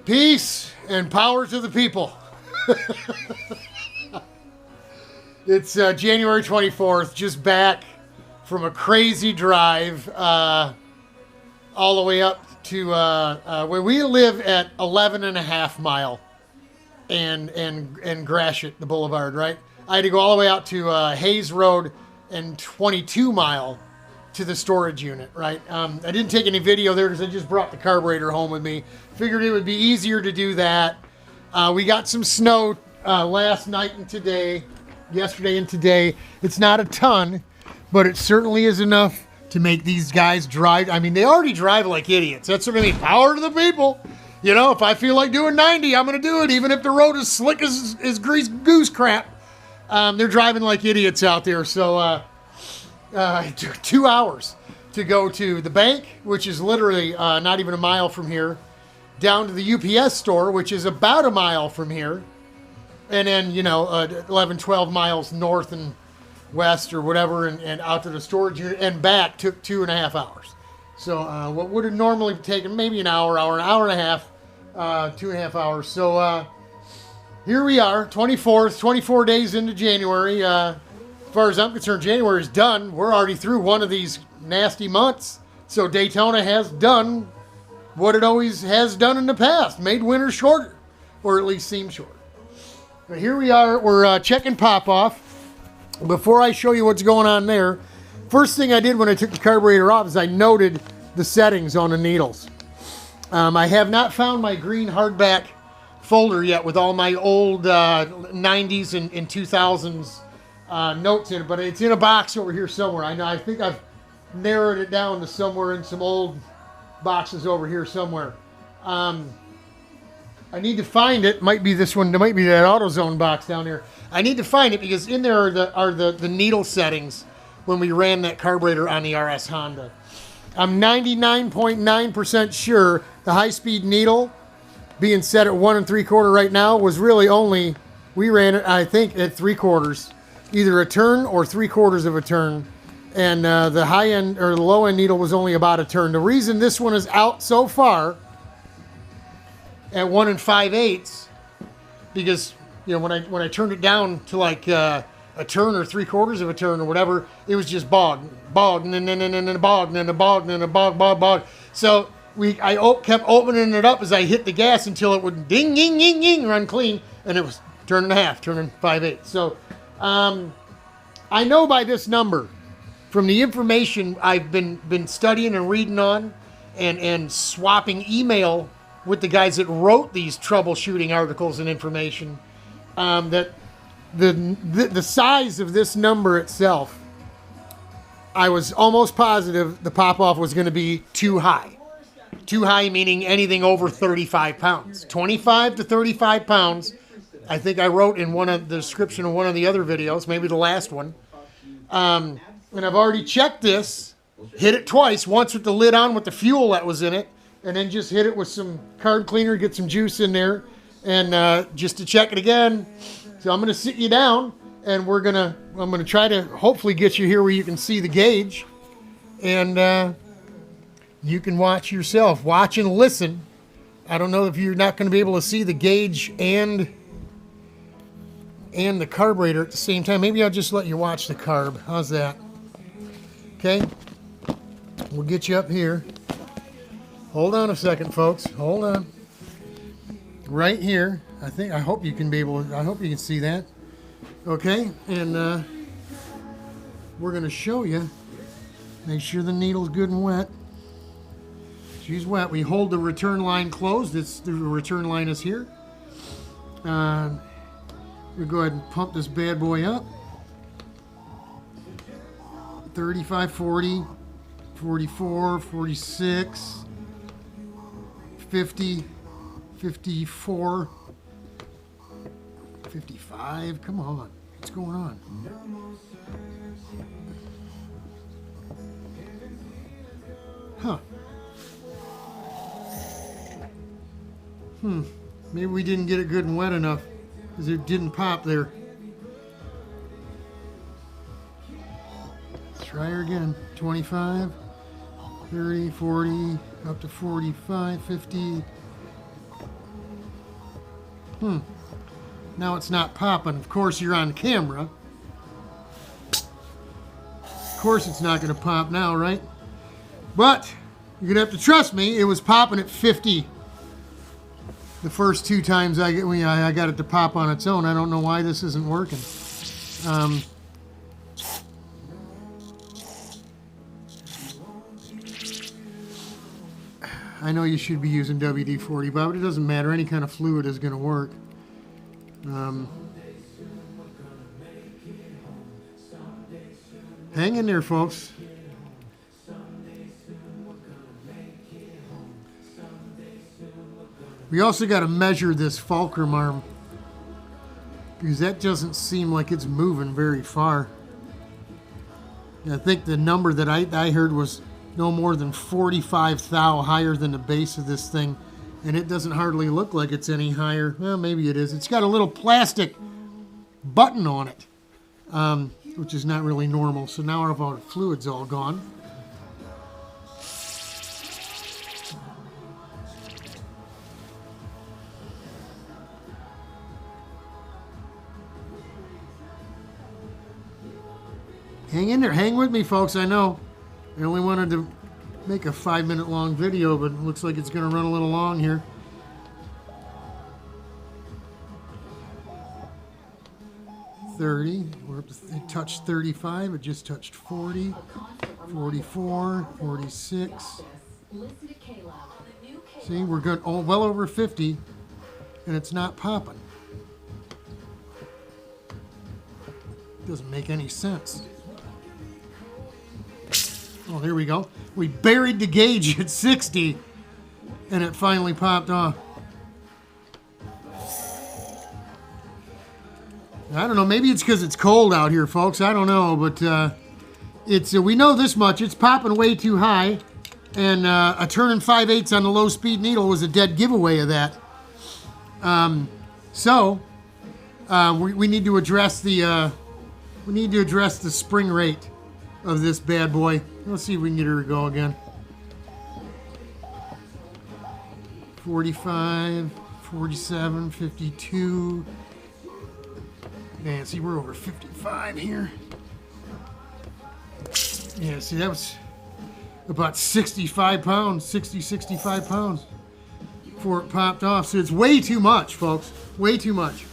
Peace and power to the people. It's January 24th, just back from a crazy drive all the way up to where we live at 11.5 mile and Gratiot, the boulevard, right? I had to go all the way out to Hayes Road and 22 mile to the storage unit, right? I didn't take any video there because I just brought the carburetor home with me. Figured it would be easier to do that. We got some snow last night and today, yesterday and today. It's not a ton, but it certainly is enough to make these guys drive. I mean, they already drive like idiots. That's what I mean. Power to the people. You know, if I feel like doing 90, I'm going to do it, even if the road is slick as grease goose crap. They're driving like idiots out there. So it took 2 hours to go to the bank, which is literally not even a mile from here, down to the UPS store, which is about a mile from here, and then, 11, 12 miles north and west or whatever, and out to the storage unit and back took 2.5 hours. So what would have normally taken maybe an hour and a half, 2.5 hours. So here we are, 24th, 24 days into January. As far as I'm concerned, January is done. We're already through one of these nasty months. So Daytona has done what it always has done in the past, made winter shorter, or at least seem shorter. But here we are, we're checking pop-off. Before I show you what's going on there, first thing I did when I took the carburetor off is I noted the settings on the needles. I have not found my green hardback folder yet with all my old 90s and 2000s notes in it, but it's in a box over here somewhere. I think I've narrowed it down to somewhere in some old boxes over here somewhere. I need to find it. Might be this one. There might be that AutoZone box down there. I need to find it because in there are the needle settings when we ran that carburetor on the RS Honda. I'm 99.9% sure the high-speed needle being set at 1 3/4 right now was really only, we ran it, I think, at 3/4, either a turn or 3/4 of a turn. And the high end or the low end needle was only about a turn. The reason this one is out so far at 1 5/8, because when I turned it down to like a turn or 3/4 of a turn or whatever, it was just bog, and then a bog, and then a bog, and then a bog. So I kept opening it up as I hit the gas until it would ding, ding, ding, ding, run clean, and it was turning 5/8. So I know by this number, from the information I've been studying and reading on and swapping email with the guys that wrote these troubleshooting articles and information, that the size of this number itself, I was almost positive the pop-off was going to be too high. Too high meaning anything over 35 pounds. 25 to 35 pounds. I think I wrote in the description of one of the other videos, maybe the last one. And I've already checked this, hit it twice, once with the lid on with the fuel that was in it, and then just hit it with some carb cleaner, get some juice in there, and just to check it again. So I'm going to sit you down, and I'm going to try to hopefully get you here where you can see the gauge, and you can watch yourself. Watch and listen. I don't know if you're not going to be able to see the gauge and the carburetor at the same time. Maybe I'll just let you watch the carb. How's that? Okay. We'll get you up here. Hold on a second, folks. Hold on. Right here. I hope you can see that. Okay. And we're going to show you. Make sure the needle's good and wet. She's wet. We hold the return line closed. The return line is here. We'll go ahead and pump this bad boy up. 35, 40, 44, 46, 50, 54, 55. Come on. What's going on? Huh. Maybe we didn't get it good and wet enough because it didn't pop there. Let's try her again. 25, 30, 40, up to 45, 50, Now it's not popping. Of course, you're on camera. Of course it's not going to pop now, right? But you're going to have to trust me. It was popping at 50 the first 2 times I got it to pop on its own. I don't know why this isn't working. I know you should be using WD-40, but it doesn't matter. Any kind of fluid is going to work. Hang in there, folks. We also got to measure this fulcrum arm, because that doesn't seem like it's moving very far. I think the number that I heard was no more than 45 thou higher than the base of this thing, and it doesn't hardly look like it's any higher. Well, maybe it is. It's got a little plastic button on it, which is not really normal. So now our fluid's all gone. Hang in there. Hang with me, folks. I know I only wanted to make a 5-minute long video, but it looks like it's going to run a little long here. We're up to, it touched 35. It just touched 40, 44, 46. See, we're good. Oh, well over 50, and it's not popping. Doesn't make any sense. Oh, there we go. We buried the gauge at 60, and it finally popped off. I don't know. Maybe it's because it's cold out here, folks. I don't know, but we know this much. It's popping way too high, and a turn 5/8 on the low-speed needle was a dead giveaway of that. We need to address the spring rate of this bad boy. Let's see if we can get her to go again. 45, 47, 52. Yeah, see, we're over 55 here. Yeah, see, that was about 65 pounds, 60, 65 pounds before it popped off. So it's way too much, folks. Way too much.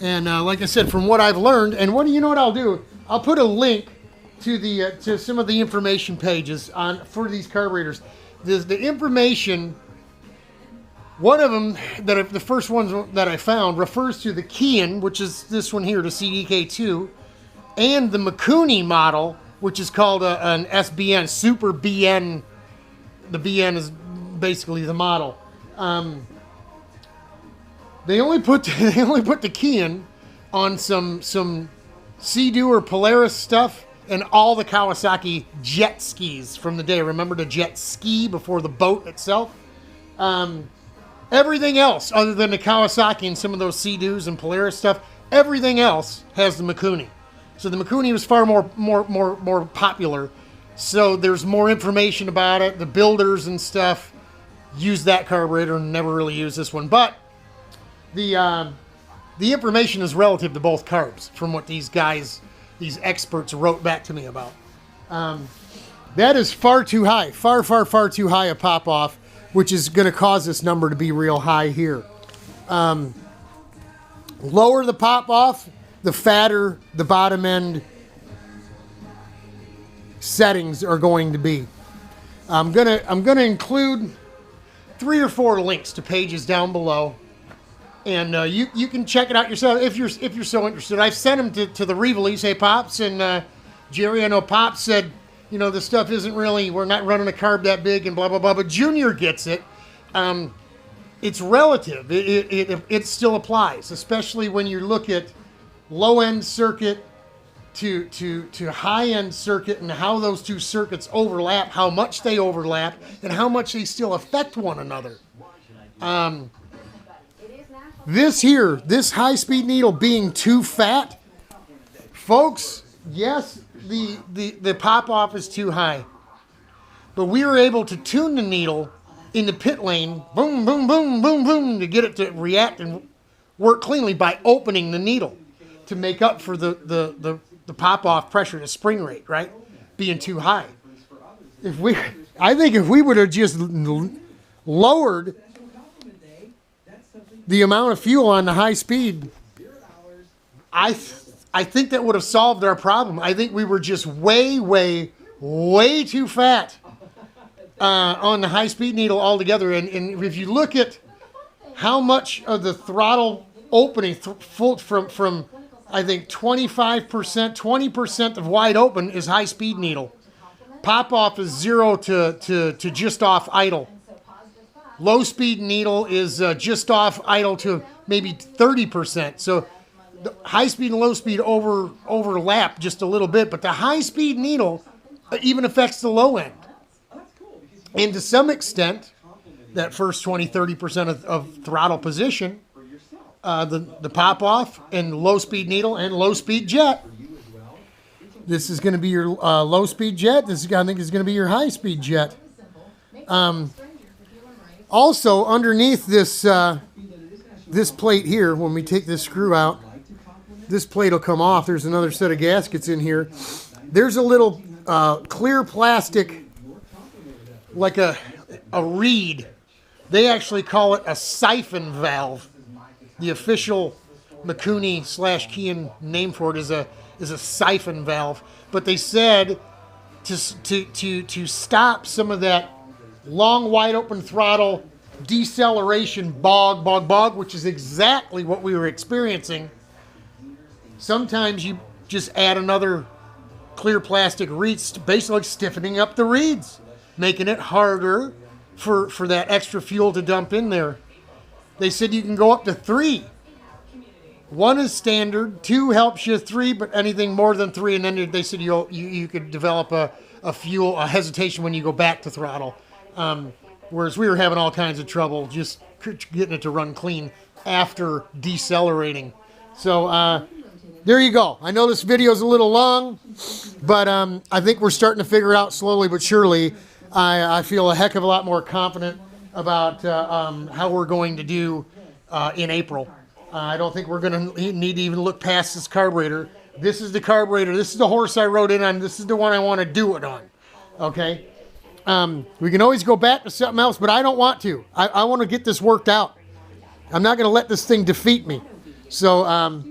And like I said, from what I've learned, and you know what I'll do? I'll put a link to the to some of the information pages for these carburetors. The information. One of them the first ones that I found refers to the Kian, which is this one here, the CDK2, and the Mikuni model, which is called an SBN, Super BN. The BN is basically the model. They only put the Kian on some Sea-Doo or Polaris stuff and all the Kawasaki jet skis from the day. Remember the jet ski before the boat itself? Everything else, other than the Kawasaki and some of those Sea-Doos and Polaris stuff, everything else has the Mikuni. So the Mikuni was far more popular. So there's more information about it. The builders and stuff use that carburetor and never really use this one. But the information is relative to both carbs, from what these experts wrote back to me about. That is far too high, far too high a pop off, which is going to cause this number to be real high here. Lower the pop off, the fatter the bottom end settings are going to be. I'm gonna include 3 or 4 links to pages down below, and you can check it out yourself if you're so interested. I've sent them to the re-release. Hey, Pops, and Jerry, I know Pops said, you know, this stuff isn't really, we're not running a carb that big and blah, blah, blah. But Junior gets it. It's relative. It still applies, especially when you look at low-end circuit to high-end circuit and how those two circuits overlap, how much they overlap, and how much they still affect one another. This high-speed needle being too fat, folks, yes, the pop-off is too high. But we were able to tune the needle in the pit lane, boom, boom, boom, boom, boom, to get it to react and work cleanly by opening the needle to make up for the pop-off pressure, the spring rate, right, being too high. I think if we would have just lowered the amount of fuel on the high speed, I think that would have solved our problem. I think we were just way too fat on the high speed needle altogether. And if you look at how much of the throttle opening from I think 25%, 20% of wide open is high speed needle. Pop off is 0 to just off idle. Low speed needle is just off idle to maybe 30%. So the high speed and low speed overlap just a little bit, but the high speed needle even affects the low end. And to some extent, that first 20-30% of throttle position, the pop off and low speed needle and low speed jet. This is going to be your low speed jet. This I think is going to be your high speed jet. Also underneath this this plate here, when we take this screw out, this plate will come off. There's another set of gaskets in here. There's a little clear plastic, like a reed. They actually call it a siphon valve. The official Mikuni/Kian name for it is a siphon valve. But they said to stop some of that long, wide open throttle deceleration bog, which is exactly what we were experiencing. Sometimes you just add another clear plastic reed, basically stiffening up the reeds, making it harder for that extra fuel to dump in there. They said you can go up to 3. 1 is standard, 2 helps you, 3, but anything more than 3, and then they said you could develop a hesitation when you go back to throttle. Whereas we were having all kinds of trouble just getting it to run clean after decelerating. So there you go. I know this video is a little long, but I think we're starting to figure out slowly but surely. I feel a heck of a lot more confident about how we're going to do in April. I don't think we're going to need to even look past this carburetor. This is the carburetor. This is the horse I rode in on. This is the one I want to do it on. Okay? We can always go back to something else, but I don't want to. I want to get this worked out. I'm not going to let this thing defeat me. So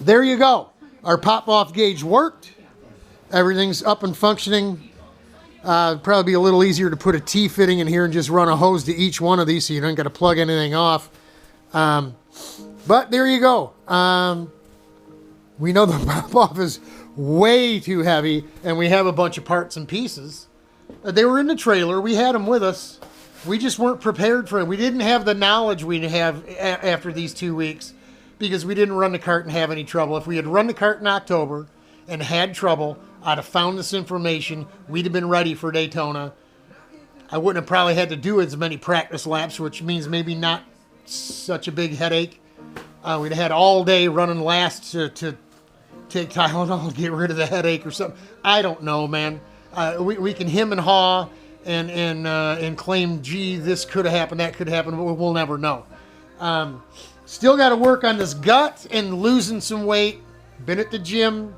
there you go. Our pop-off gauge worked. Everything's up and functioning. Probably be a little easier to put a T-fitting in here and just run a hose to each one of these so you don't got to plug anything off. But there you go. We know the pop-off is way too heavy, and we have a bunch of parts and pieces. They were in the trailer. We had them with us. We just weren't prepared for it. We didn't have the knowledge we have after these 2 weeks because we didn't run the cart and have any trouble. If we had run the cart in October and had trouble, I'd have found this information. We'd have been ready for Daytona. I wouldn't have probably had to do as many practice laps, which means maybe not such a big headache. We'd have had all day running last to take Tylenol and get rid of the headache or something. I don't know, man. We can hem and haw and claim, gee, this could have happened, that could happen, but we'll never know. Still got to work on this gut and losing some weight. Been at the gym.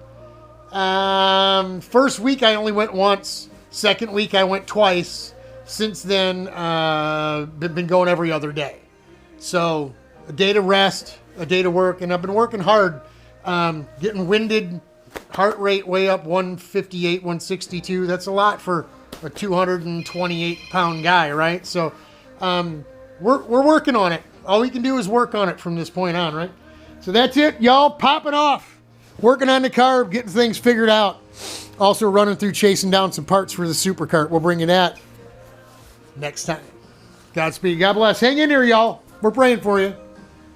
First week I only went once. Second week I went twice. Since then, been going every other day. So a day to rest, a day to work, and I've been working hard, getting winded, heart rate way up 158, 162. That's a lot for a 228-pound guy, right? So we're working on it. All we can do is work on it from this point on, right? So that's it, y'all. Popping off. Working on the carb, getting things figured out. Also running through chasing down some parts for the supercart. We'll bring you that next time. Godspeed. God bless. Hang in there, y'all. We're praying for you.